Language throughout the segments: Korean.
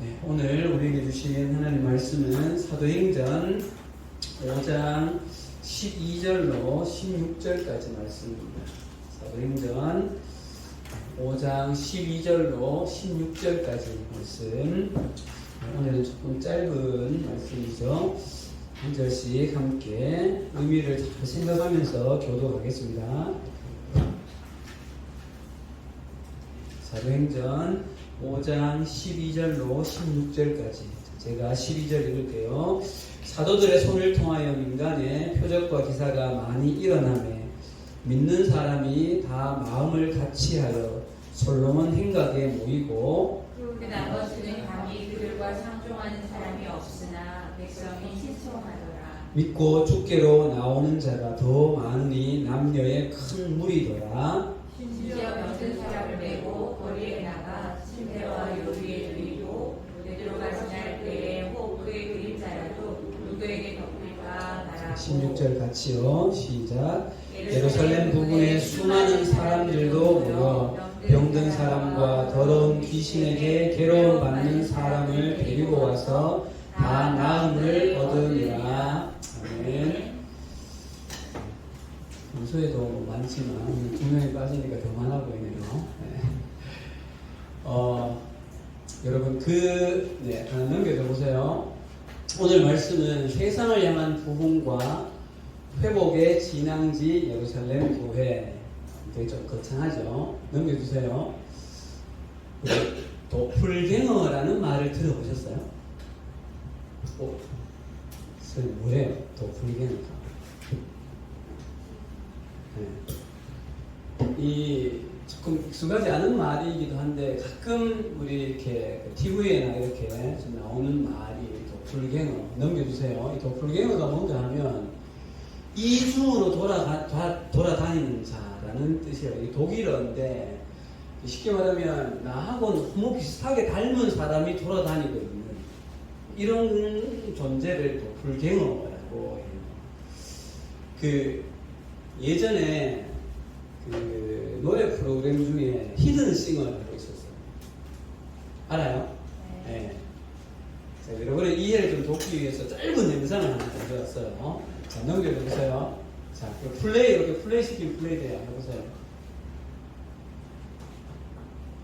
네, 오늘 우리에게 주신 하나님 말씀은 사도행전 5장 12절로 16절까지 말씀입니다. 사도행전 5장 12절로 16절까지 말씀. 오늘은 조금 짧은 말씀이죠. 한 절씩 함께 의미를 잘 생각하면서 교도하겠습니다. 사도행전 5장 12절로 16절까지 제가 12절 읽을게요. 사도들의 손을 통하여 민간에 표적과 기사가 많이 일어나매 믿는 사람이 다 마음을 같이하여 솔로몬 행각에 모이고 그 나머지는 감히 그들과 상종하는 사람이 없으나 백성이 신청하더라. 믿고 주께로 나오는 자가 더 많으니 남녀의 큰 무리더라. 심지어 병든 사람을 메고 거리에 나가 침대와 요리에 누이고 베드로가 지날 때에 혹 그의 그림자라도 누구에게 덮을까 말하고 16절 같이요. 시작. 예루살렘 부근에 수많은 사람들도 모여 병든 사람과 더러운 귀신에게 괴로움 받는 사람을 데리고 와서 다 나음을 얻으니라. 아멘. 평소에도 많지만 두 명이 빠지니까 더 많아 보이네요. 네. 여러분 하나 넘겨줘 보세요. 오늘 말씀은 세상을 향한 부흥과 회복의 진앙지 예루살렘 교회. 되게 좀 거창하죠. 넘겨주세요. 도플갱어라는 말을 들어보셨어요? 선생님 뭐예요? 도플갱어가? 네. 이 조금 익숙하지 않은 말이기도 한데 가끔 우리 이렇게 TV에나 이렇게 좀 나오는 말이 도플갱어. 넘겨주세요. 이 도플갱어가 뭔가 하면 이중으로 돌아다니는 자라는 뜻이에요. 이 독일어인데 쉽게 말하면 나하고는 너무 비슷하게 닮은 사람이 돌아다니고 있는 이런 존재를 도플갱어라고 해요. 예전에 노래 프로그램 중에 히든싱어라고 있었어요. 알아요? 네. 자, 여러분의 이해를 좀 돕기 위해서 짧은 영상을 하나 가져왔어요. 자, 넘겨보세요. 자, 이렇게 플레이 시키면 플레이 돼요. 해보세요.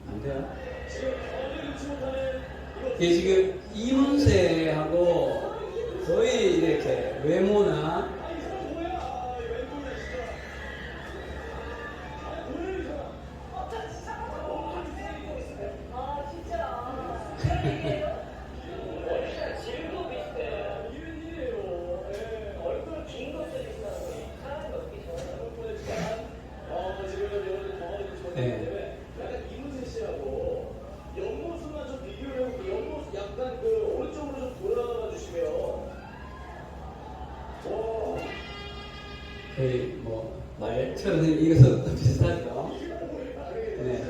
안 돼요? 이게 지금 이문세하고 거의 이렇게 외모나 거의 말처럼 이것도 비슷하죠. 네.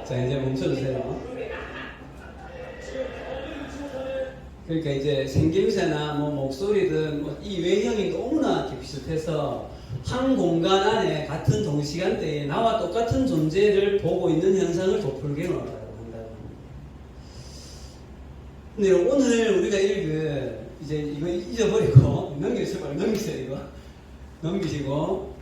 자, 이제 멈춰주세요. 그러니까 이제 생김새나 목소리든 이 외형이 너무나 이렇게 비슷해서 한 공간 안에 같은 동시간대에 나와 똑같은 존재를 보고 있는 현상을 도플갱어라고 한다고 합니다. 근데 오늘 우리가 읽은 이제 이거 잊어버리고 넘기세요. 이거 넘기시고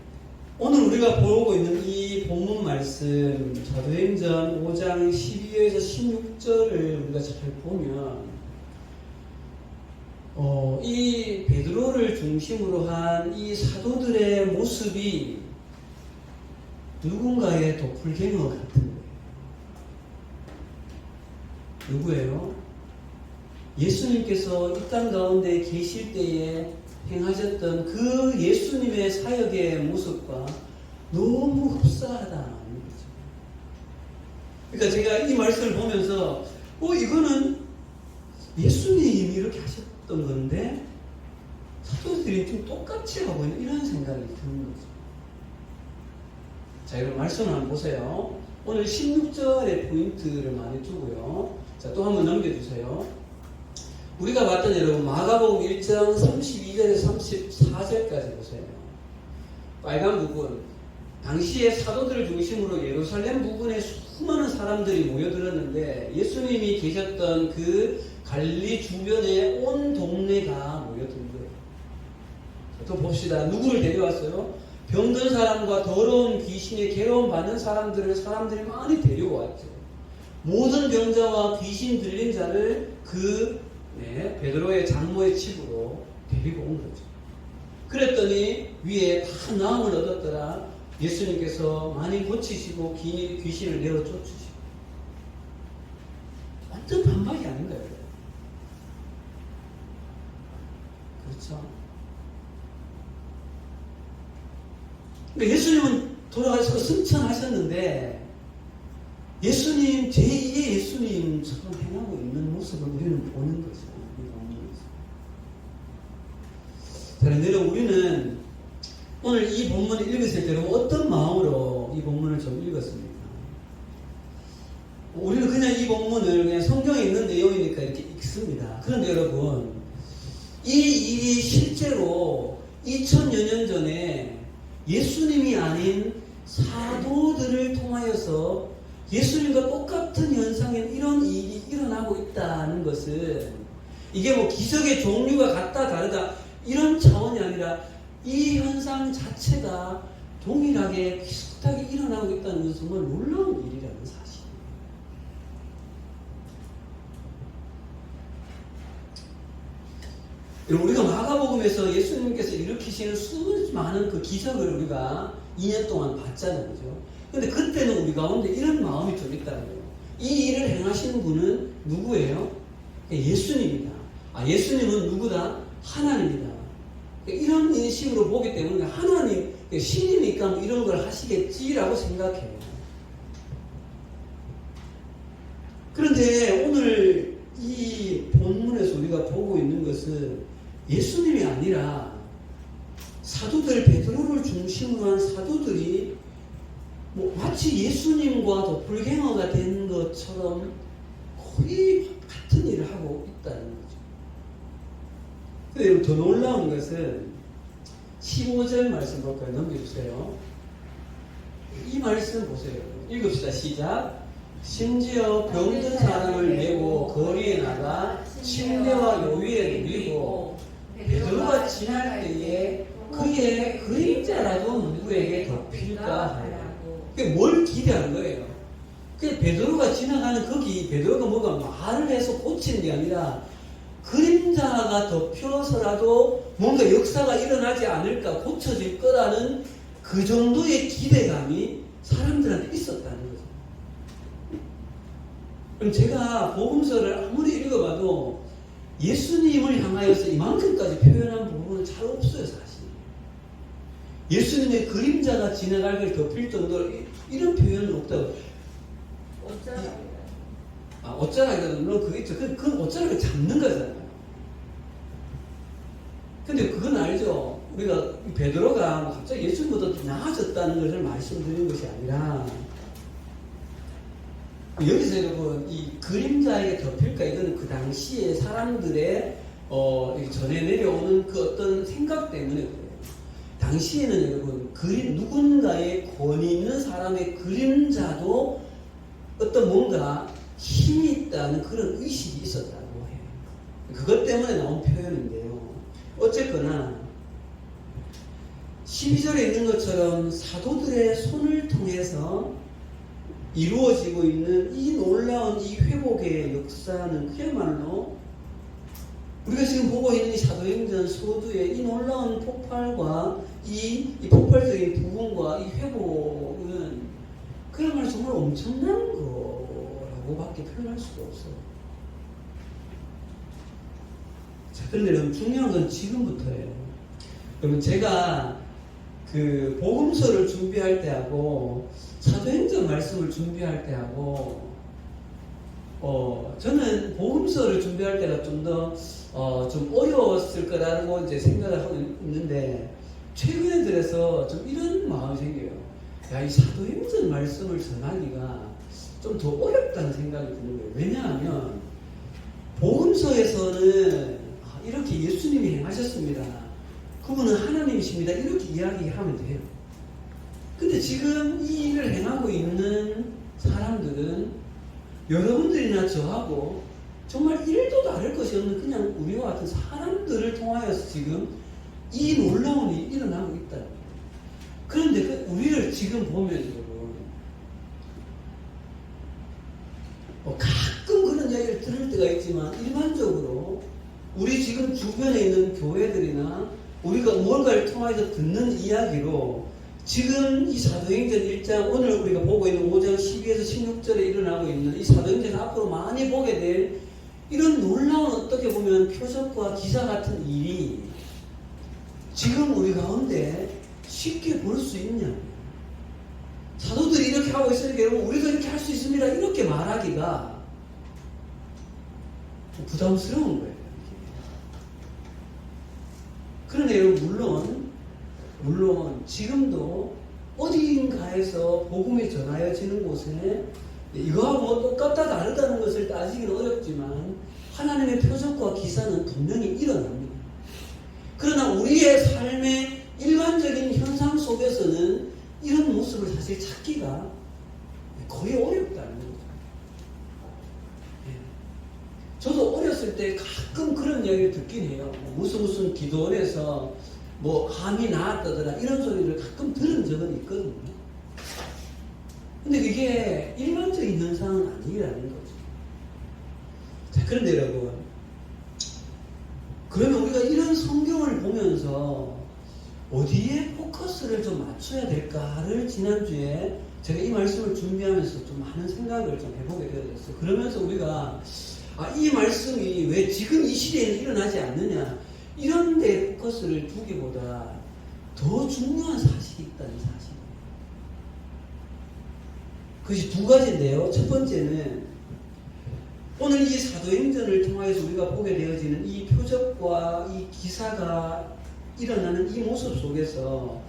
오늘 우리가 보고 있는 이 본문 말씀 사도행전 5장 12절에서 16절을 우리가 잘 보면 이 베드로를 중심으로 한 이 사도들의 모습이 누군가의 도플갱어 같은 거예요. 누구예요? 예수님께서 이 땅 가운데 계실 때에 행하셨던 그 예수님의 사역의 모습과 너무 흡사하다는 거죠. 그러니까 제가 이 말씀을 보면서 이거는 예수님이 이렇게 하셨던 건데 사도들이 좀 똑같이 하고 있는 이런 생각이 드는 거죠. 자, 여러분 말씀을 한번 보세요. 오늘 16절의 포인트를 많이 두고요. 자, 또 한번 넘겨주세요. 우리가 봤던 여러분 마가복음 1장 32절에서 34절까지 보세요. 빨간 부분 당시에 사도들을 중심으로 예루살렘 부근에 수많은 사람들이 모여들었는데 예수님이 계셨던 그 갈릴리 주변에 온 동네가 모여든 거예요. 또 봅시다. 누구를 데려왔어요? 병든 사람과 더러운 귀신에 괴로움 받는 사람들이 많이 데려왔죠. 모든 병자와 귀신 들린 자를 베드로의 장모의 집으로 데리고 온 거죠. 그랬더니 위에 다 나음을 얻었더라. 예수님께서 많이 고치시고 귀신을 내어 쫓으시고. 완전 반박이 아닌가요? 그렇죠? 그러니까 예수님은 돌아가셔서 승천하셨는데 예수님, 제2의 예수님처럼 행하고 있는 모습을 우리는 보는 거죠. 그런데 우리는 오늘 이 본문을 읽었을 때 여러분 어떤 마음으로 이 본문을 좀 읽었습니까? 우리는 그냥 이 본문을 그냥 성경에 있는 내용이니까 이렇게 읽습니다. 그런데 여러분 이 일이 실제로 2000여 년 전에 예수님이 아닌 사도들을 통하여서 예수님과 똑같은 현상에 이런 일이 일어나고 있다는 것은 이게 뭐 기적의 종류가 같다 다르다 이런 차원이 아니라 이 현상 자체가 동일하게 비슷하게 일어나고 있다는 것은 정말 놀라운 일이라는 사실입니다. 우리가 마가복음에서 예수님께서 일으키시는 수많은 그 기적을 우리가 2년 동안 봤잖아요. 그죠? 근데 그때는 우리 가운데 이런 마음이 좀 있다는 거예요. 이 일을 행하시는 분은 누구예요? 예수님이다. 예수님은 누구다? 하나님이다. 이런 인식으로 보기 때문에 하나님, 신이니까 뭐 이런 걸 하시겠지라고 생각해요. 그런데 오늘 이 본문에서 우리가 보고 있는 것은 예수님이 아니라 사도들, 베드로를 중심으로 한 사도들이 뭐 마치 예수님과 도플갱어가 된 것처럼 거의 같은 일을 하고 있다는 거죠. 근데 더 놀라운 것은 15절 말씀 볼까요? 넘겨주세요. 이 말씀 보세요. 읽읍시다. 시작. 심지어 병든 사람을 메고 거리에 나가 침례와 요위에 누리고 베드로가 지날 때에 그의 그림자라도 누구에게 덮일까 하라. 그게 뭘 기대하는 거예요? 그 베드로가 지나가는 거기 베드로가 뭐가 말을 해서 고치는 게 아니라 그림자가 덮여서라도 뭔가 역사가 일어나지 않을까, 고쳐질 거라는 그 정도의 기대감이 사람들한테 있었다는 거죠. 그럼 제가 복음서를 아무리 읽어봐도 예수님을 향하여서 이만큼까지 표현한 부분은 잘 없어요, 사실. 예수님의 그림자가 지나갈 걸 덮일 정도로 이런 표현은 없다고. 어쩌라기보다는 물론 그게 있죠. 그건 어쩌라기 잡는 거잖아요. 근데 그건 알죠. 우리가 베드로가 갑자기 예수님보다 나아졌다는 것을 말씀드리는 것이 아니라 여기서 여러분 이 그림자에게 덮일까 이거는 그 당시에 사람들의 전해 내려오는 그 어떤 생각 때문에 그래요. 당시에는 여러분 누군가의 권위 있는 사람의 그림자도 어떤 뭔가 힘이 있다는 그런 의식이 있었다고 해요. 그것 때문에 나온 표현인데요. 어쨌거나 12절에 있는 것처럼 사도들의 손을 통해서 이루어지고 있는 이 놀라운 이 회복의 역사는 그야말로 우리가 지금 보고 있는 이 사도행전 서두의 이 놀라운 폭발과 이 폭발적인 부흥과 이 회복은 그야말로 정말 엄청난 거라고밖에 표현할 수가 없어요. 자, 그런데 여러분 중요한 건 지금부터예요. 그러면 제가 그 복음서를 준비할 때하고 사도행전 말씀을 준비할 때하고 저는 복음서를 준비할 때가 좀 더 좀 어려웠을 거라고 이제 생각을 하고 있는데 최근에 들어서 좀 이런 마음이 생겨요. 야, 이 사도행전 말씀을 전하기가 좀 더 어렵다는 생각이 드는 거예요. 왜냐하면 복음서에서는 이렇게 예수님이 행하셨습니다. 그분은 하나님이십니다. 이렇게 이야기하면 돼요. 근데 지금 이 일을 행하고 있는 사람들은 여러분들이나 저하고 정말 1도 다를 것이 없는 그냥 우리와 같은 사람들을 통하여서 지금 이 놀라운 일이 일어나고 있다. 그런데 우리를 지금 보면 여러분, 가끔 그런 이야기를 들을 때가 있지만 일반적으로 우리 지금 주변에 있는 교회들이나 우리가 무언가를 통해서 듣는 이야기로 지금 이 사도행전 1장, 오늘 우리가 보고 있는 5장 12에서 16절에 일어나고 있는 이 사도행전 앞으로 많이 보게 될 이런 놀라운 어떻게 보면 표적과 기사 같은 일이 지금 우리 가운데 쉽게 볼 수 있냐. 사도들이 이렇게 하고 있으니까 여러분 우리도 이렇게 할 수 있습니다. 이렇게 말하기가 부담스러운 거예요. 그런데 여러분 물론 지금도 어디인가에서 복음이 전하여지는 곳에 이거하고 뭐 똑같다 다르다는 것을 따지기는 어렵지만 하나님의 표적과 기사는 분명히 일어납니다. 그러나 우리의 삶의 일반적인 현상 속에서는 이런 모습을 사실 찾기가 거의 어렵다는 거죠. 저도 어렸을 때 가끔 그런 이야기를 듣긴 해요. 무슨 기도원에서 뭐 암이 나았다더라 이런 소리를 가끔 들은 적은 있거든요. 근데 그게 일반적인 현상은 아니라는 거죠. 자, 그런데 여러분, 그러면 우리가 이런 성경을 보면서 어디에 포커스를 좀 맞춰야 될까를 지난주에 제가 이 말씀을 준비하면서 좀 많은 생각을 좀 해보게 되었어요. 그러면서 우리가 이 말씀이 왜 지금 이 시대에는 일어나지 않느냐, 이런 데 포커스를 두기보다 더 중요한 사실이 있다는 사실. 그것이 두 가지인데요. 첫 번째는 오늘 이 사도행전을 통해서 우리가 보게 되어지는 이 표적과 이 기사가 일어나는 이 모습 속에서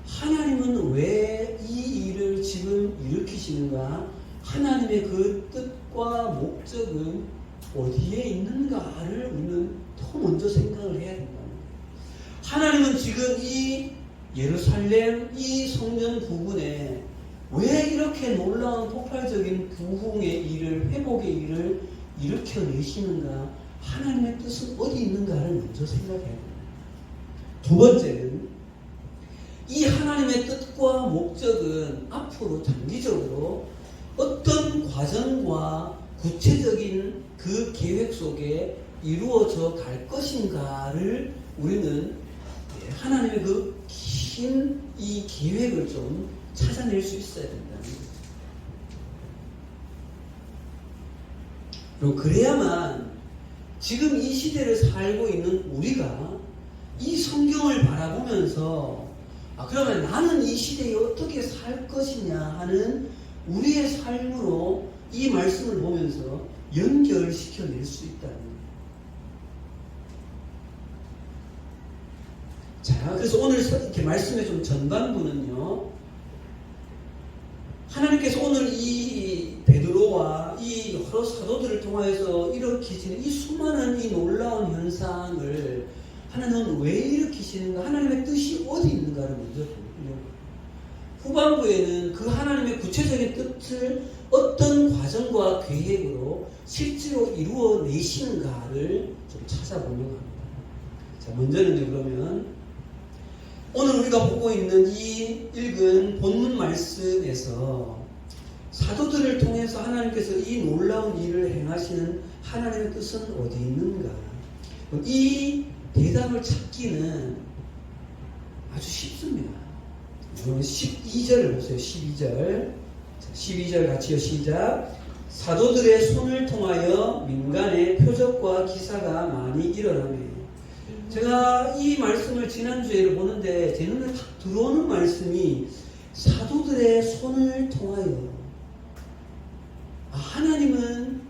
하나님은 왜 이 일을 지금 일으키시는가? 하나님의 그 뜻과 목적은 어디에 있는가를 우리는 더 먼저 생각을 해야 된다는 거예요. 하나님은 지금 이 예루살렘 이 성전 부근에 왜 이렇게 놀라운 폭발적인 부흥의 일을, 회복의 일을 일으켜내시는가? 하나님의 뜻은 어디 있는가를 먼저 생각해야 됩니다. 두 번째는 이 하나님의 뜻과 목적은 앞으로 장기적으로 어떤 과정과 구체적인 그 계획 속에 이루어져 갈 것인가를 우리는 하나님의 그 긴 이 계획을 좀 찾아낼 수 있어야 된다는 거죠. 그리고 그래야만 지금 이 시대를 살고 있는 우리가 이 성경을 바라보면서 그러면 나는 이 시대에 어떻게 살 것이냐 하는 우리의 삶으로 이 말씀을 보면서 연결시켜낼 수 있다는 거예요. 자, 그래서 오늘 이렇게 말씀의 좀 전반부는요, 하나님께서 오늘 이 베드로와 이 여러 사도들을 통하여서 일으키시는 이 수많은 이 놀라운 현상을 하나님은 왜 일으키시는가, 하나님의 뜻이 어디 있는가를 먼저 보려고. 후반부에는 그 하나님의 구체적인 뜻을 어떤 과정과 계획으로 실제로 이루어내시는가를 좀 찾아보려고 합니다. 자, 먼저는 그러면 오늘 우리가 보고 있는 이 읽은 본문 말씀에서 사도들을 통해서 하나님께서 이 놀라운 일을 행하시는 하나님의 뜻은 어디 있는가? 이 대답을 찾기는 아주 쉽습니다. 여러분 12절을 보세요. 12절. 12절 같이요. 시작. 사도들의 손을 통하여 민간의 표적과 기사가 많이 일어나며. 제가 이 말씀을 지난주에 보는데 제 눈에 딱 들어오는 말씀이 사도들의 손을 통하여. 하나님은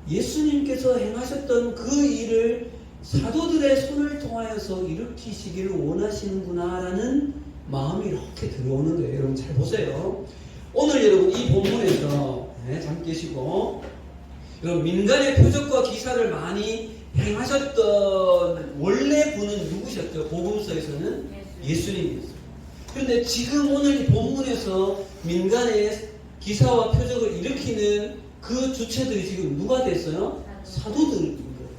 예수님께서 행하셨던 그 일을 사도들의 손을 통하여서 일으키시기를 원하시는구나라는 마음이 이렇게 들어오는 거예요. 여러분 잘 보세요. 오늘 여러분 이 본문에서 잠 깨시고 여러분 민간의 표적과 기사를 많이 행하셨던 원래 분은 누구셨죠? 복음서에서는 예수님이었어요. 그런데 지금 오늘 이 본문에서 민간의 기사와 표적을 일으키는 그 주체들이 지금 누가 됐어요? 사도들인 거예요.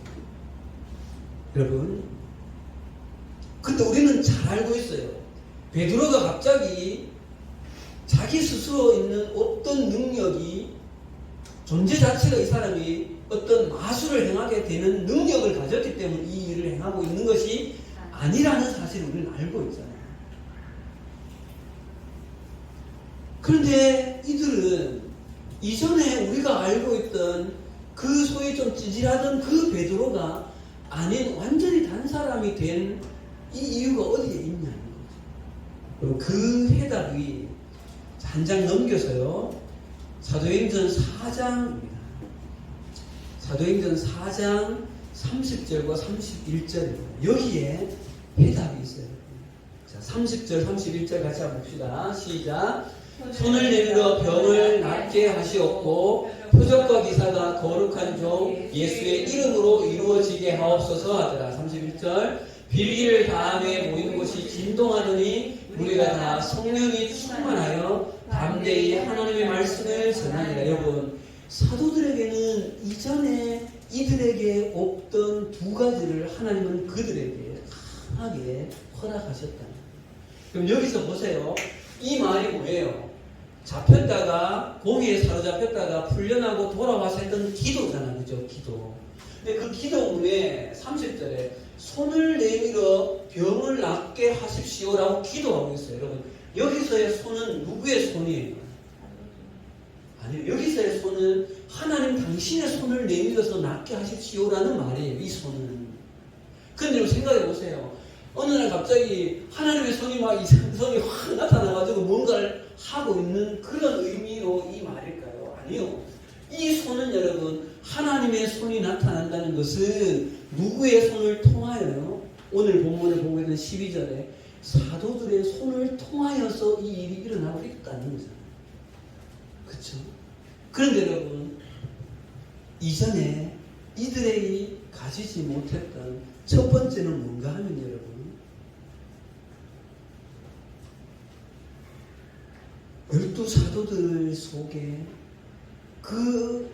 여러분, 근데 우리는 잘 알고 있어요. 베드로가 갑자기 자기 스스로 있는 어떤 능력이, 존재 자체가 이 사람이 어떤 마술을 행하게 되는 능력을 가졌기 때문에 이 일을 행하고 있는 것이 아니라는 사실을 우리는 알고 있잖아요. 그런데 이들은 이전에 우리가 알고 있던 그 소위 좀 찌질하던 그 베드로가 아닌 완전히 다른 사람이 된 이 이유가 어디에 있냐는 거죠. 그럼 그 해답이 한 장 넘겨서요. 사도행전 4장입니다. 사도행전 4장 30절과 31절입니다. 여기에 해답이 있어요. 자, 30절, 31절 같이 한번 봅시다. 시작. 손을 내밀어 병을 낫게 하시었고 표적과 기사가 거룩한 종 예수의 이름으로 이루어지게 하옵소서 하더라. 31절. 빌기를 다음에 모인 곳이 진동하더니 우리가 다 성령이 충만하여 담대히 하나님의 말씀을 전하니라. 여러분, 사도들에게는 이전에 이들에게 없던 두 가지를 하나님은 그들에게 강하게 허락하셨다. 그럼 여기서 보세요. 이 말이 뭐예요? 잡혔다가, 공의에 사로잡혔다가 풀려나고 돌아와서 했던 기도잖아. 그죠? 기도. 근데 그 기도문에 30절에 손을 내밀어 병을 낫게 하십시오라고 기도하고 있어요. 여러분, 여기서의 손은 누구의 손이에요? 아니요. 여기서의 손은 하나님 당신의 손을 내밀어서 낫게 하십시오라는 말이에요. 이 손은. 근데 여러분 생각해 보세요. 어느 날 갑자기 하나님의 손이 막 이상한 손이 확 나타나가지고 뭔가를 하고 있는 그런 의미로 이 말일까요? 아니요. 이 손은 여러분, 하나님의 손이 나타난다는 것은 누구의 손을 통하여요? 오늘 본문을 보게 된 12절에 사도들의 손을 통하여서 이 일이 일어나고 있다는 거잖아요. 그렇죠? 그런데 여러분, 이전에 이들이 가지지 못했던 첫 번째는 뭔가 하면 여러분, 열두 사도들 속에 그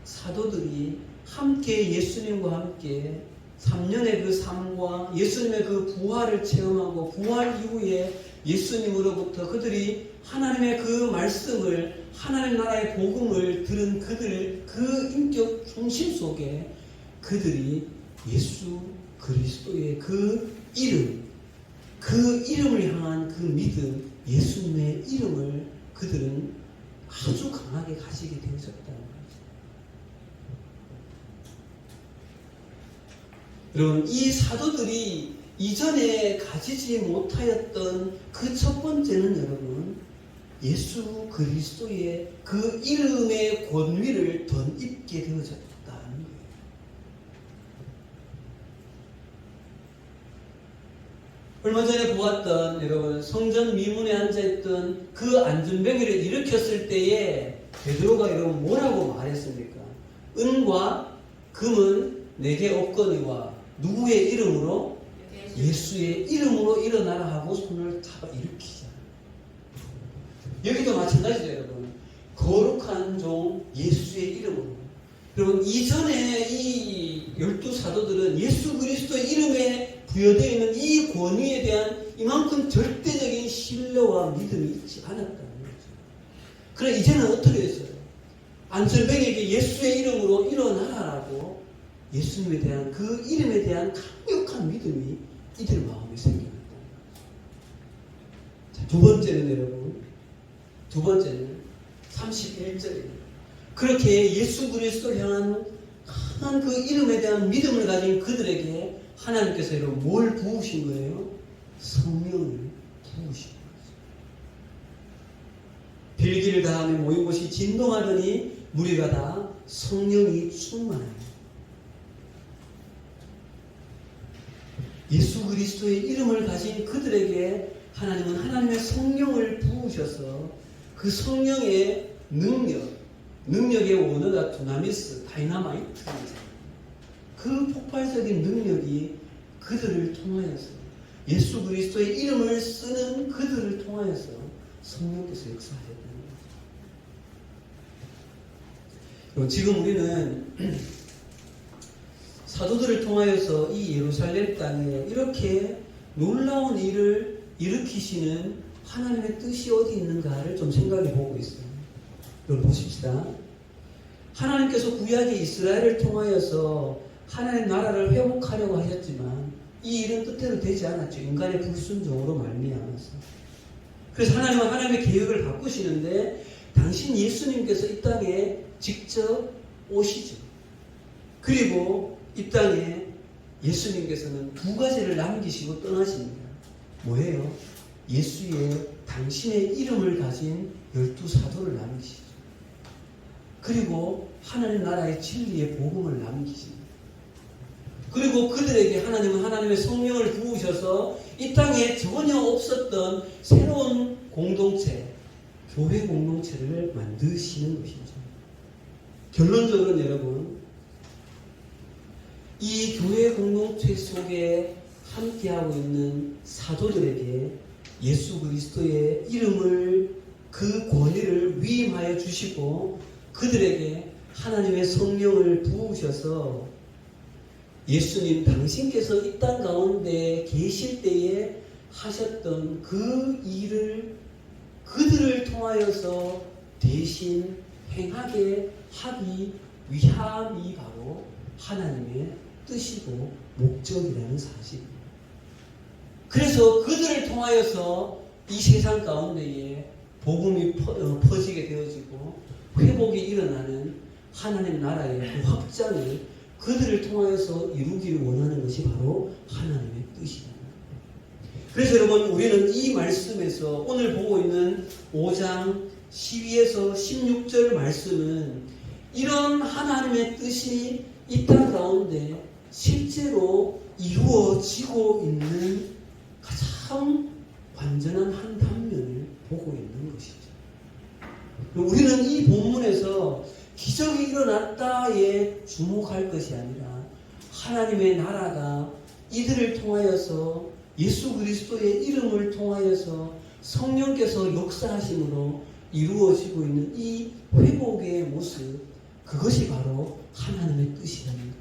사도들이 함께 예수님과 함께 3년의 그 삶과 예수님의 그 부활을 체험하고 부활 이후에 예수님으로부터 그들이 하나님의 그 말씀을, 하나님 나라의 복음을 들은 그들, 그 인격 중심 속에 그들이 예수 그리스도의 그 이름, 그 이름을 향한 그 믿음, 예수님의 이름을 그들은 아주 강하게 가지게 되어졌다는 거죠. 여러분, 이 사도들이 이전에 가지지 못하였던 그 첫 번째는 여러분, 예수 그리스도의 그 이름의 권위를 덧입게 되어졌다는 거예요. 얼마 전에 보았던 여러분, 성전 미문에 앉아있던 그 안전병이를 일으켰을 때에 베드로가 여러분 뭐라고 말했습니까? 은과 금은 내게 없거니와 누구의 이름으로? 예수의 이름으로 일어나라 하고 손을 잡아 일으키잖아요. 여기도 마찬가지죠, 여러분. 거룩한 종 예수의 이름으로. 여러분, 이전에 이 12사도들은 예수 그리스도의 이름에 부여되어 있는 이 권위에 대한 이만큼 절대적인 신뢰와 믿음이 있지 않았다는 거죠. 그래, 이제는 어떻게 했어요? 안철병에게 예수의 이름으로 일어나라라고 예수님에 대한 그 이름에 대한 강력한 믿음이 이들 마음에 생겨났다는 거죠. 자, 두 번째는 여러분, 두 번째는 31절입니다. 그렇게 예수 그리스도를 향한 강한 그 이름에 대한 믿음을 가진 그들에게 하나님께서 여러분 뭘 부으신 거예요? 성령을 부으신 거죠. 빌기를 다음에 모인 곳이 진동하더니 무리가 다 성령이 충만해요. 예수 그리스도의 이름을 가진 그들에게 하나님은 하나님의 성령을 부으셔서 그 성령의 능력의 원어가 두나미스, 다이나마이트입니다. 그 폭발적인 능력이 그들을 통하여서 예수 그리스도의 이름을 쓰는 그들을 통하여서 성령께서 역사하셨다는 거죠. 그리고 지금 우리는 사도들을 통하여서 이 예루살렘 땅에 이렇게 놀라운 일을 일으키시는 하나님의 뜻이 어디 있는가를 좀 생각해 보고 있어요. 여러분 보십시다. 하나님께서 구약의 이스라엘을 통하여서 하나님의 나라를 회복하려고 하셨지만 이 일은 뜻대로 되지 않았죠. 인간의 불순종으로 말미암아서. 그래서 하나님은 하나님의 계획을 바꾸시는데 당신 예수님께서 이 땅에 직접 오시죠. 그리고 이 땅에 예수님께서는 두 가지를 남기시고 떠나십니다. 뭐예요? 예수의 당신의 이름을 가진 12사도를 남기시죠. 그리고 하나님 나라의 진리의 복음을 남기십니다. 그리고 그들에게 하나님은 하나님의 성령을 부으셔서 이 땅에 전혀 없었던 새로운 공동체, 교회 공동체를 만드시는 것이죠. 결론적으로는 여러분, 이 교회 공동체 속에 함께하고 있는 사도들에게 예수 그리스도의 이름을, 그 권위를 위임하여 주시고 그들에게 하나님의 성령을 부으셔서 예수님 당신께서 이 땅 가운데 계실 때에 하셨던 그 일을 그들을 통하여서 대신 행하게 하기 위함이 바로 하나님의 뜻이고 목적이라는 사실입니다. 그래서 그들을 통하여서 이 세상 가운데에 복음이 퍼지게 되어지고 회복이 일어나는 하나님 나라의 그 확장을 그들을 통하여서 이루기를 원하는 것이 바로 하나님의 뜻이다. 그래서 여러분, 우리는 이 말씀에서 오늘 보고 있는 5장 12에서 16절 말씀은 이런 하나님의 뜻이 이 땅 가운데 실제로 이루어지고 있는 가장 완전한 한 단면을 보고 있는 것이죠. 우리는 이 본문에서 기적이 일어났다에 주목할 것이 아니라 하나님의 나라가 이들을 통하여서 예수 그리스도의 이름을 통하여서 성령께서 역사하심으로 이루어지고 있는 이 회복의 모습, 그것이 바로 하나님의 뜻이라는 것.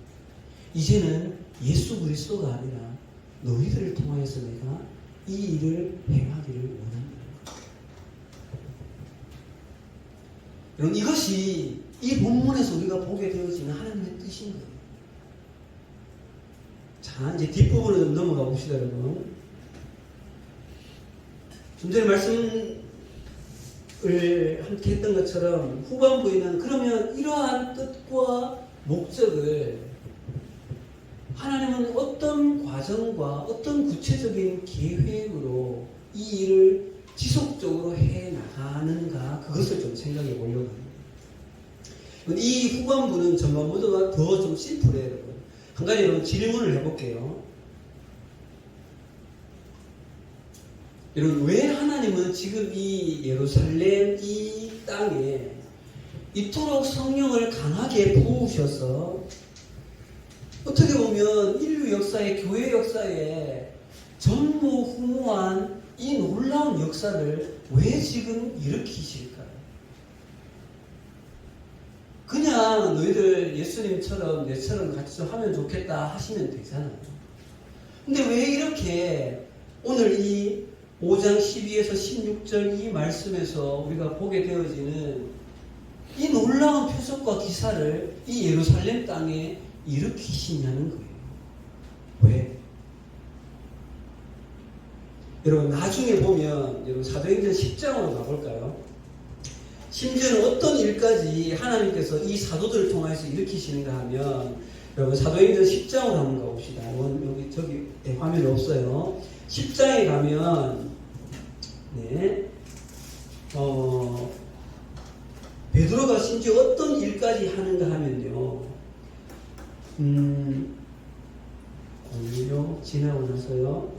이제는 예수 그리스도가 아니라 너희들을 통하여서 내가 이 일을 행하기를 원한다. 여러분, 이것이 이 본문에서 우리가 보게 되어지는 하나님의 뜻인 거예요. 자, 이제 뒷부분으로 좀 넘어가 봅시다, 여러분. 좀 전에 말씀을 함께 했던 것처럼 후반부에는 그러면 이러한 뜻과 목적을 하나님은 어떤 과정과 어떤 구체적인 계획으로 이 일을 지속적으로 해 나가는가, 그것을 좀 생각해 보려고 합니다. 이 후반부는 전반부보다 더 좀 심플해요, 여러분. 한 가지 여러분 질문을 해볼게요. 여러분, 왜 하나님은 지금 이 예루살렘 이 땅에 이토록 성령을 강하게 부으셔서 어떻게 보면 인류 역사에, 교회 역사에 전무후무한 이 놀라운 역사를 왜 지금 일으키실까요? 그냥 너희들 예수님처럼 내처럼 같이 좀 하면 좋겠다 하시면 되잖아요. 근데 왜 이렇게 오늘 이 5장 12에서 16절 이 말씀에서 우리가 보게 되어지는 이 놀라운 표적과 기사를 이 예루살렘 땅에 일으키시냐는 거예요. 왜? 여러분, 나중에 보면 여러분 사도행전 10장으로 가볼까요? 심지어는 어떤 일까지 하나님께서 이 사도들을 통해서 일으키시는가 하면, 여러분 사도행전 10장으로 한번 가봅시다. 여기 저기 화면이 없어요. 10장에 가면 베드로가 심지어 어떤 일까지 하는가 하면요, 오히려 지나고 나서요.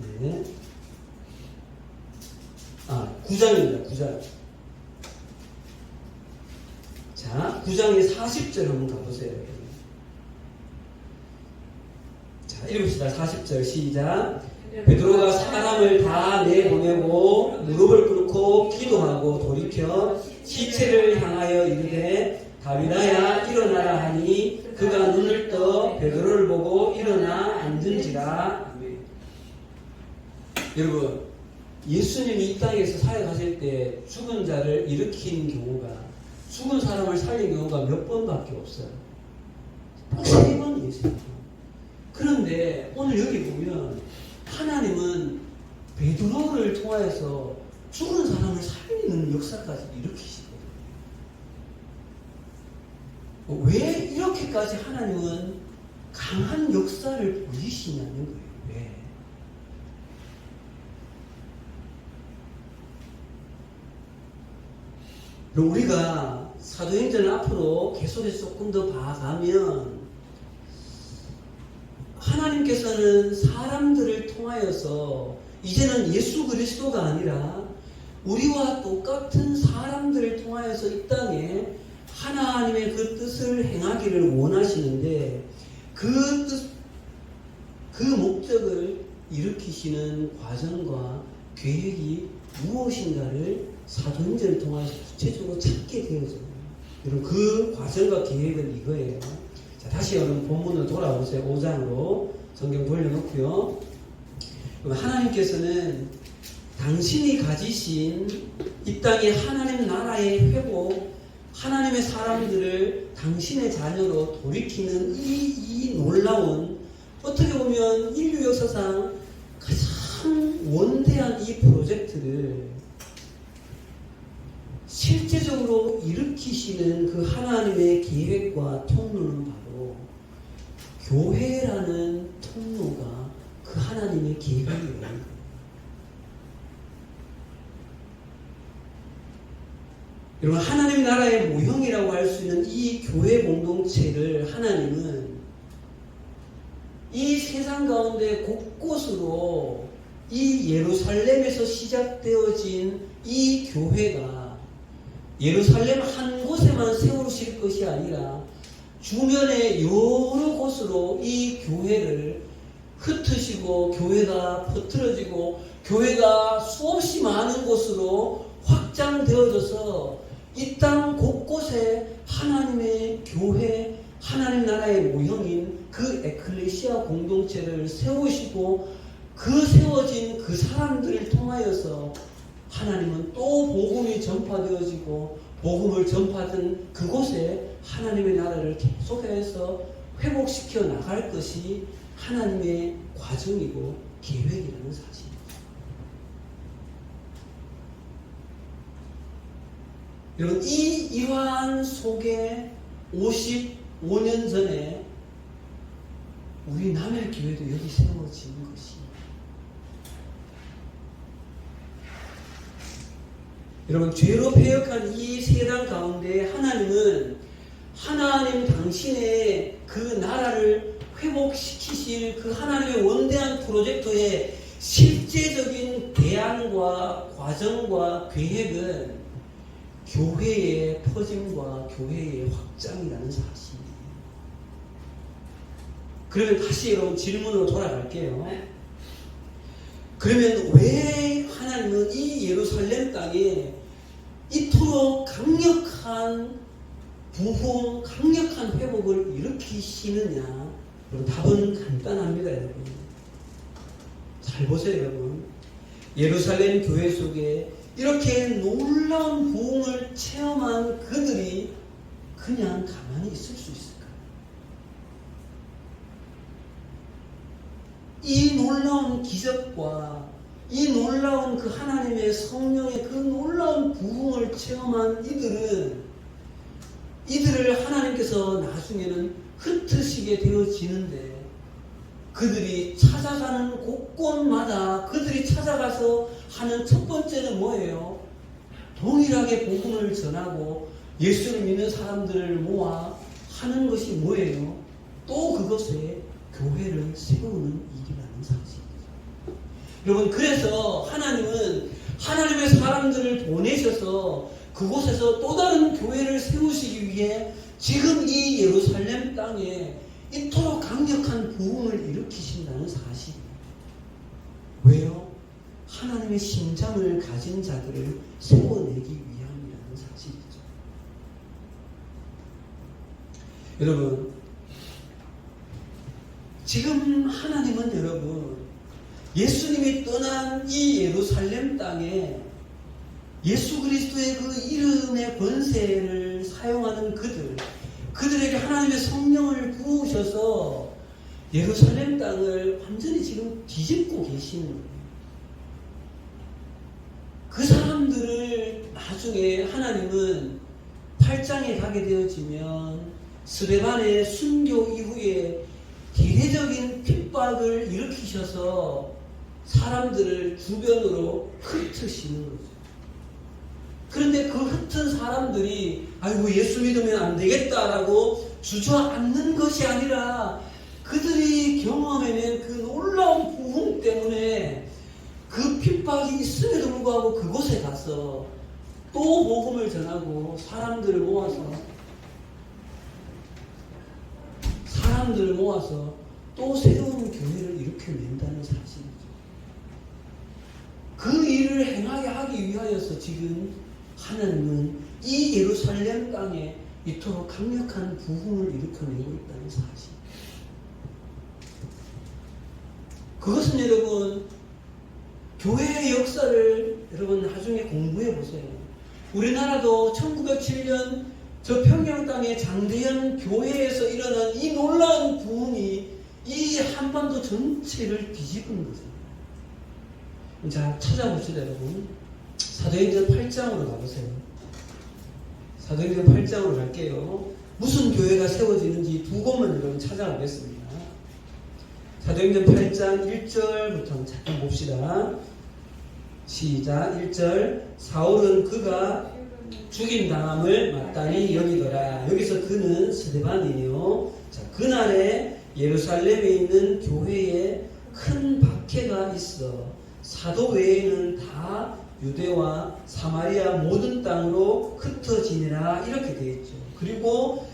9장입니다. 9장. 자, 9장의 40절 한번 가보세요. 자, 읽읍시다. 40절 시작. 베드로가 사람을 다 내보내고 무릎을 꿇고 기도하고 돌이켜 시체를 향하여 이르되 다윗아야 일어나라 하니 그가 눈을 떠 베드로를 보고 일어나 앉은지라. 아멘. 여러분, 예수님이 이 땅에서 사역하실 때 죽은 자를 일으킨 경우가, 죽은 사람을 살린 경우가 몇 번밖에 없어요. 딱 3번이에요. 그런데 오늘 여기 보면 하나님은 베드로를 통하여서 죽은 사람을 살리는 역사까지 일으키시거든요. 왜 이렇게까지 하나님은 강한 역사를 보이시냐는 거예요. 왜? 그럼 우리가 사도행전 앞으로 계속해서 조금 더 봐가면 하나님께서는 사람들을 통하여서 이제는 예수 그리스도가 아니라 우리와 똑같은 사람들을 통하여서 이 땅에 하나님의 그 뜻을 행하기를 원하시는데 그 뜻, 그 목적을 일으키시는 과정과 계획이 무엇인가를 사도행전을 통해서 구체적으로 찾게 되어져요. 여러분, 그 과정과 계획은 이거예요. 자, 다시 여러분 본문으로 돌아오세요. 5장으로 성경 돌려놓고요. 하나님께서는 당신이 가지신 이 땅의 하나님 나라의 회복, 하나님의 사람들을 당신의 자녀로 돌이키는 이 놀라운, 어떻게 보면 인류 역사상 가장 원대한 이 프로젝트를 실제적으로 일으키시는 그 하나님의 계획과 통로는 바로 교회라는 통로가 그 하나님의 계획이에요. 여러분, 하나님 나라의 모형이라고 할 수 있는 이 교회 공동체를 하나님은 이 세상 가운데 곳곳으로 이 예루살렘에서 시작되어진 이 교회가 예루살렘 한 곳에만 세우실 것이 아니라 주변의 여러 곳으로 이 교회를 흩으시고 교회가 퍼뜨려지고 교회가 수없이 많은 곳으로 확장되어져서 이 땅 곳곳에 하나님의 교회, 하나님 나라의 모형인 그 에클레시아 공동체를 세우시고 그 세워진 그 사람들을 통하여서 하나님은 또 복음이 전파되어지고 복음을 전파된 그곳에 하나님의 나라를 계속해서 회복시켜 나갈 것이 하나님의 과정이고 계획이라는 사실입니다. 여러분, 이 일환 속에 55년 전에 우리 남일교회도 여기 세워진 것이, 여러분, 죄로 패역한 이 세상 가운데 하나님은 하나님 당신의 그 나라를 회복시키실 그 하나님의 원대한 프로젝트의 실제적인 대안과 과정과 계획은 교회의 퍼짐과 교회의 확장이라는 사실이에요. 그러면 다시 여러분 질문으로 돌아갈게요. 그러면 왜 하나님은 이 예루살렘 땅에 이토록 강력한 부흥, 강력한 회복을 일으키시느냐? 여러분, 답은 간단합니다, 여러분. 잘 보세요, 여러분. 예루살렘 교회 속에 이렇게 놀라운 부흥을 체험한 그들이 그냥 가만히 있을 수 있을까요? 이 놀라운 기적과 이 놀라운 그 하나님의 성령의 그 놀라운 부흥을 체험한 이들을 하나님께서 나중에는 흩으시게 되어지는데, 그들이 찾아가는 곳곳마다 그들이 찾아가서 하는 첫 번째는 뭐예요? 동일하게 복음을 전하고 예수를 믿는 사람들을 모아 하는 것이 뭐예요? 또 그것에 교회를 세우는 일이라는 사실이죠. 여러분, 그래서 하나님은 하나님의 사람들을 보내셔서 그곳에서 또 다른 교회를 세우시기 위해 지금 이 예루살렘 땅에 이토록 강력한 부흥을 일으키신다는 사실이에요. 왜요? 하나님의 심장을 가진 자들을 세워내기 위함이라는 사실이죠. 여러분, 지금 하나님은 여러분, 예수님이 떠난 이 예루살렘 땅에 예수 그리스도의 그 이름의 권세를 사용하는 그들에게 하나님의 성령을 부으셔서 예루살렘 땅을 완전히 지금 뒤집고 계시는 거예요. 그 사람들을 나중에 하나님은 8장에 가게 되어지면 스데반의 순교 이후에 대대적인 핍박을 일으키셔서 사람들을 주변으로 흩으시는 거죠. 그런데 그 흩은 사람들이 아이고 예수 믿으면 안 되겠다라고 주저앉는 것이 아니라 그들이 경험해낸 그 놀라운 부흥 때문에 그 핍박이 있음에도 불구하고 그곳에 가서 또 복음을 전하고 사람들을 모아서 또 새로운 교회를 일으켜낸다는 사실이죠. 그 일을 행하게 하기 위하여서 지금 하나님은 이 예루살렘 땅에 이토록 강력한 부흥을 일으켜내고 있다는 사실. 그것은 여러분, 교회의 역사를 여러분 나중에 공부해 보세요. 우리나라도 1907년 저 평양 땅의 장대현 교회에서 일어난 이 놀라운 부흥이 이 한반도 전체를 뒤집은 거죠. 자, 찾아봅시다, 여러분. 사도행전 8장으로 가보세요. 사도행전 8장으로 갈게요. 무슨 교회가 세워지는지 두 곳만 여러분 찾아보겠습니다. 사도행전 8장 1절부터 잠깐 봅시다. 시작. 1절. 사울은 그가 죽임당함을 마땅히 여기더라. 여기서 그는 스데반이요. 자, 그날에 예루살렘에 있는 교회에 큰 박해가 있어 사도 외에는 다 유대와 사마리아 모든 땅으로 흩어지니라 이렇게 되어 있죠. 그리고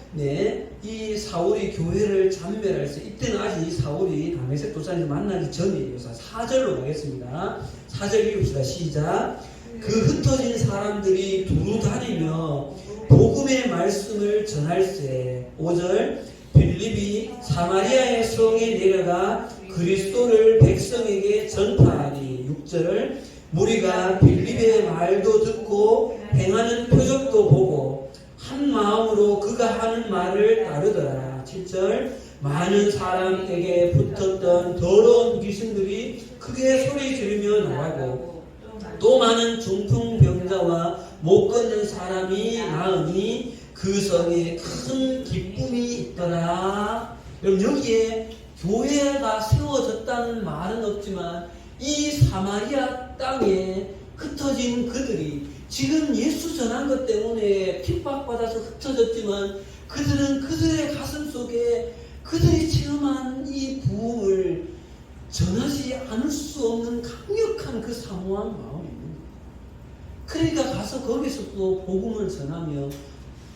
이 사울이 교회를 잔멸할 때 이때는 아직 이 사울이 다메섹 도상에서 만나기 전이에요. 4절로 가겠습니다. 4절 읽읍시다. 시작. 그 흩어진 사람들이 두루 다니며 복음의 말씀을 전할세. 5절. 빌립이 사마리아의 성에 내려가 그리스도를 백성에게 전파하니. 6절. 무리가 빌립의 말도 듣고 행하는 표적도 보고 한 마음으로 그가 하는 말을 따르더라. 7절. 많은 사람에게 붙었던 더러운 귀신들이 크게 소리 지르며 나가고 또 많은 중풍병자와 못 걷는 사람이 나으니 그 성에 큰 기쁨이 있더라. 그럼 여기에 교회가 세워졌다는 말은 없지만 이 사마리아 땅에 흩어진 그들이 지금 예수 전한 것 때문에 핍박받아서 흩어졌지만 그들은 그들의 가슴 속에 그들이 체험한 이 부흥을 전하지 않을 수 없는 강력한 그 사모한 마음이 있는 거예요. 그러니까 가서 거기서 또 복음을 전하며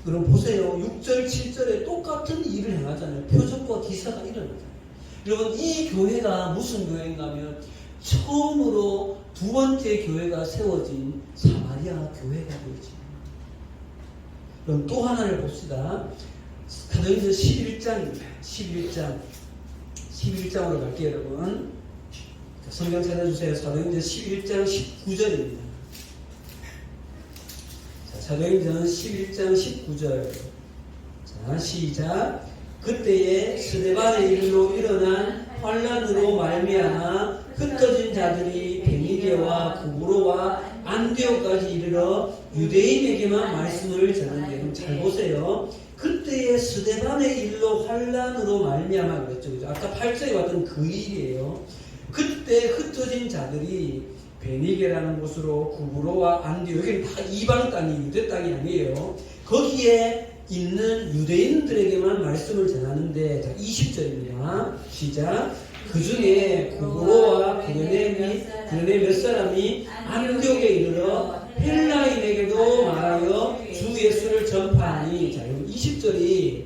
그럼 보세요. 6절 7절에 똑같은 일을 행하잖아요. 표적과 기사가 일어나잖아요. 여러분 이 교회가 무슨 교회인가 하면 처음으로 두 번째 교회가 세워진 사마리아 교회가 되어집니다. 그럼 또 하나를 봅시다. 사도행전 11장입니다. 11장으로 갈게요, 여러분. 성경 찾아주세요. 사도행전 11장 19절입니다. 자, 사도행전 11장 19절. 자, 시작. 그때에 스데반의 일로 일어난 환란으로 말미암아 흩어진 자들이 베니게와 구브로와 안디옥까지 이르러 유대인에게만 말씀을 전하는데 잘 보세요. 그때의 스데반의 일로 환란으로 말미암아 그랬죠. 아까 8절에 왔던 그 일이에요. 그때 흩어진 자들이 베니게라는 곳으로 구브로와 안디옥, 여기는 다 이방 땅이 유대 땅이 아니에요. 거기에 있는 유대인들에게만 말씀을 전하는데, 자, 20절입니다. 시작. 그 중에 구브로와 그레네 몇 사람이 안디옥에 이르러 헬라인에게도 말하여 주 예수를 전파하니. 자, 여러분 20절이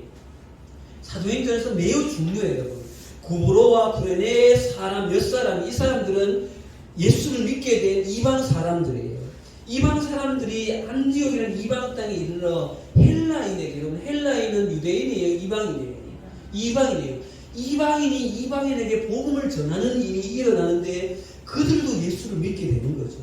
사도행전에서 매우 중요해요. 여러분. 구브로와 그레네 사람 몇 사람, 이 사람들은 예수를 믿게 된 이방 사람들이에요. 이방 사람들이 안디옥이라는 이방 땅에 이르러 헬라인에게, 여러분 헬라인은 유대인이에요, 이방인이에요? 이방인이에요. 이방인이 이방인에게 복음을 전하는 일이 일어나는데 그들도 예수를 믿게 되는 거죠.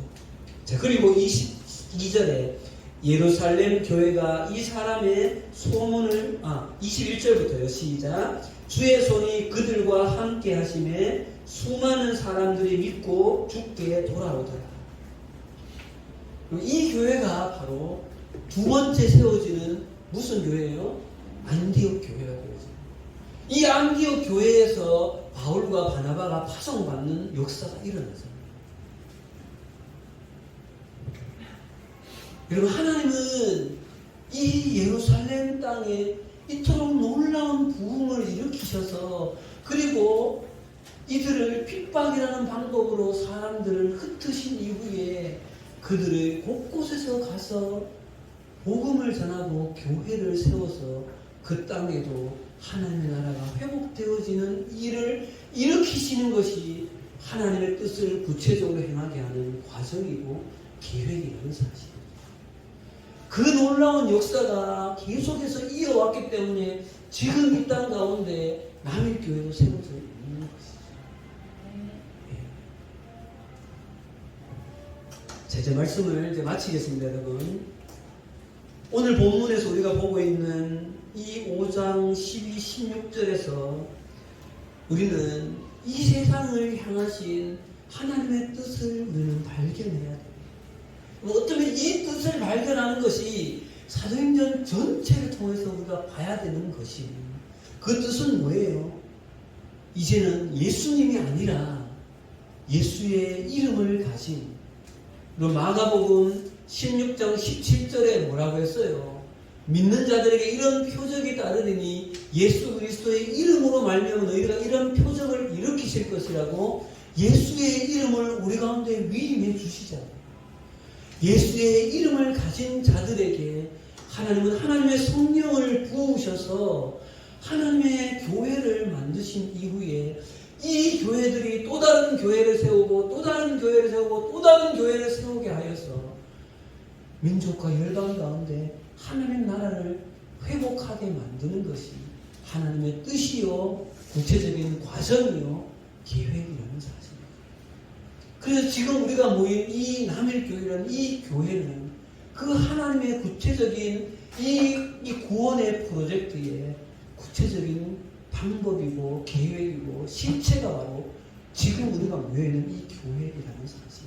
자, 그리고 22절에 예루살렘 교회가 이 사람의 소문을 21절부터요. 시작. 주의 손이 그들과 함께 하심에 수많은 사람들이 믿고 주께 돌아오더라. 이 교회가 바로 두 번째 세워지는 무슨 교회예요? 안디옥 교회가 되어집니다. 이 안디옥 교회에서 바울과 바나바가 파송받는 역사가 일어나죠. 여러분, 하나님은 이 예루살렘 땅에 이토록 놀라운 부흥을 일으키셔서, 그리고 이들을 핍박이라는 방법으로 사람들을 흩으신 이후에 그들을 곳곳에서 가서 복음을 전하고 교회를 세워서 그 땅에도 하나님의 나라가 회복되어지는 일을 일으키시는 것이 하나님의 뜻을 구체적으로 행하게 하는 과정이고 계획이라는 사실. 그 놀라운 역사가 계속해서 이어왔기 때문에 지금 이 땅 가운데 남일교회도 세워져 있는 것이죠. 자, 이제 말씀을 이제 마치겠습니다, 여러분. 오늘 본문에서 우리가 보고 있는 이 5장 12, 16절에서 우리는 이 세상을 향하신 하나님의 뜻을 우리는 발견해야 돼요. 어쩌면 이 뜻을 발견하는 것이 사도행전 전체를 통해서 우리가 봐야 되는 것이, 그 뜻은 뭐예요? 이제는 예수님이 아니라 예수의 이름을 가진, 마가복음 16장 17절에 뭐라고 했어요? 믿는 자들에게 이런 표적이 따르니 예수 그리스도의 이름으로 말미암아 너희가 이런 표적을 일으키실 것이라고 예수의 이름을 우리 가운데 위임해 주시잖아요. 예수의 이름을 가진 자들에게 하나님은 하나님의 성령을 부으셔서 하나님의 교회를 만드신 이후에 이 교회들이 또 다른 교회를 세우고 또 다른 교회를 세우고 또 다른 교회를 세우게 하여서 민족과 열방 가운데 하나님의 나라를 회복하게 만드는 것이 하나님의 뜻이요, 구체적인 과정이요, 계획이라는 사실입니다. 그래서 지금 우리가 모인 이 남일교회라는 이 교회는 그 하나님의 구체적인 이 구원의 프로젝트의 구체적인 방법이고 계획이고 실체가 바로 지금 우리가 모여있는 이 교회이라는 사실.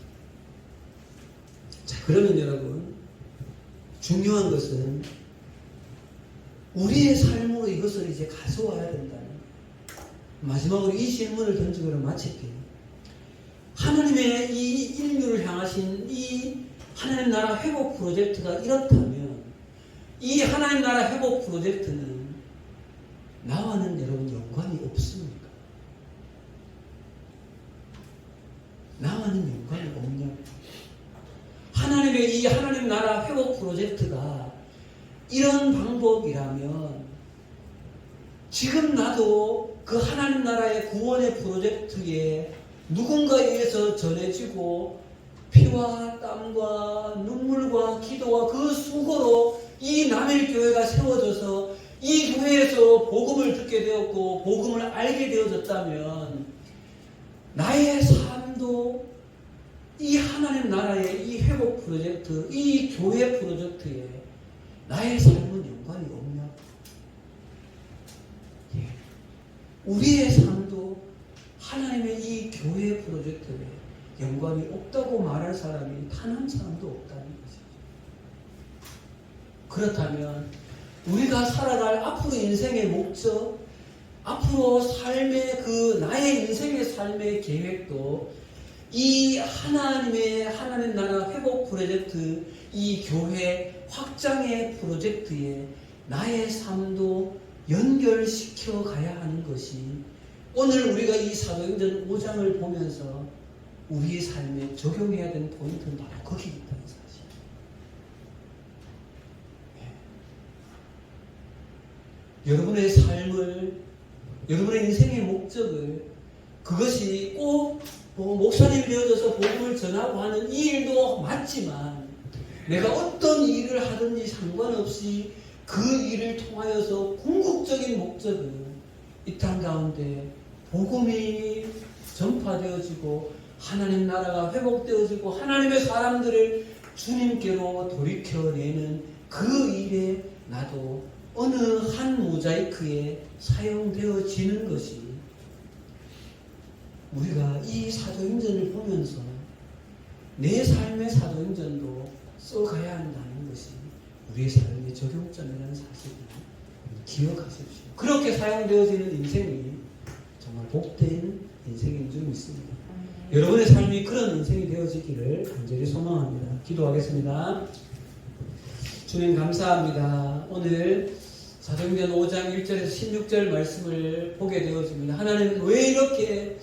자, 그러면 여러분, 중요한 것은 우리의 삶으로 이것을 이제 가져와야 된다는, 마지막으로 이 질문을 던지고 마칠게요. 하나님의 이 인류를 향하신 이 하나님 나라 회복 프로젝트가 이렇다면 이 하나님 나라 회복 프로젝트는 나와는 여러분 연관이 없습니까? 나와는 연관이 없냐고. 하나님의 이 하나님 나라 회복 프로젝트가 이런 방법이라면 지금 나도 그 하나님 나라의 구원의 프로젝트에 누군가에 의해서 전해지고 피와 땀과 눈물과 기도와 그 수고로 이 남일교회가 세워져서 이 교회에서 복음을 듣게 되었고 복음을 알게 되어졌다면 나의 삶도 이 하나님 나라의 이 회복 프로젝트, 이 교회 프로젝트에 나의 삶은 연관이 없냐? 예. 우리의 삶도 하나님의 이 교회 프로젝트에 연관이 없다고 말할 사람이 단 한 사람도 없다는 것이죠. 그렇다면 우리가 살아갈 앞으로 인생의 목적, 앞으로 삶의 그 나의 인생의 삶의 계획도 이 하나님 나라 회복 프로젝트, 이 교회 확장의 프로젝트에 나의 삶도 연결시켜 가야 하는 것이 오늘 우리가 이 사도행전 5장을 보면서 우리의 삶에 적용해야 되는 포인트는 바로 거기 있다는 사실. 여러분의 삶을, 여러분의 인생의 목적을, 그것이 꼭 목사님이 되어져서 복음을 전하고 하는 이 일도 맞지만 내가 어떤 일을 하든지 상관없이 그 일을 통하여서 궁극적인 목적은 이 땅 가운데 복음이 전파되어지고 하나님 나라가 회복되어지고 하나님의 사람들을 주님께로 돌이켜내는 그 일에 나도 어느 한 모자이크에 사용되어지는 것이 우리가 이 사도행전을 보면서 내 삶의 사도행전도 써가야 한다는 것이 우리의 삶의 적용점이라는 사실을 기억하십시오. 그렇게 사용되어지는 인생이 정말 복된 인생인 줄 믿습니다. 여러분의 삶이 그런 인생이 되어지기를 간절히 소망합니다. 기도하겠습니다. 주님 감사합니다. 오늘 사도행전 5장 1절에서 16절 말씀을 보게 되어집니다. 하나님은 왜 이렇게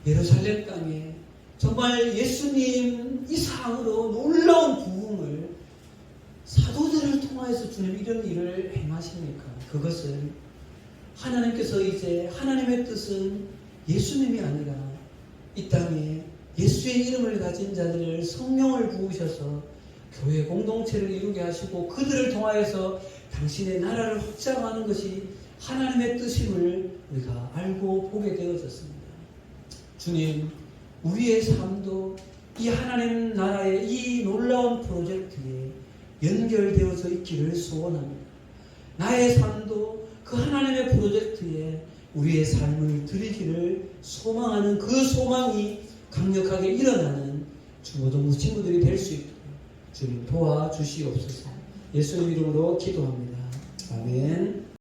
예루살렘 땅에 정말 예수님 이상으로 놀라운 부흥을 사도들을 통하여서 주님 이런 일을 행하십니까? 그것은 하나님께서 이제 하나님의 뜻은 예수님이 아니라 이 땅에 예수의 이름을 가진 자들을 성령을 부으셔서 교회 공동체를 이루게 하시고 그들을 통하여서 당신의 나라를 확장하는 것이 하나님의 뜻임을 우리가 알고 보게 되어졌습니다. 주님, 우리의 삶도 이 하나님 나라의 이 놀라운 프로젝트에 연결되어져 있기를 소원합니다. 나의 삶도 그 하나님의 프로젝트에 우리의 삶을 드리기를 소망하는 그 소망이 강력하게 일어나는 중고등부 친구들이 될 수 있도록 주님 도와주시옵소서. 예수님 이름으로 기도합니다. 아멘.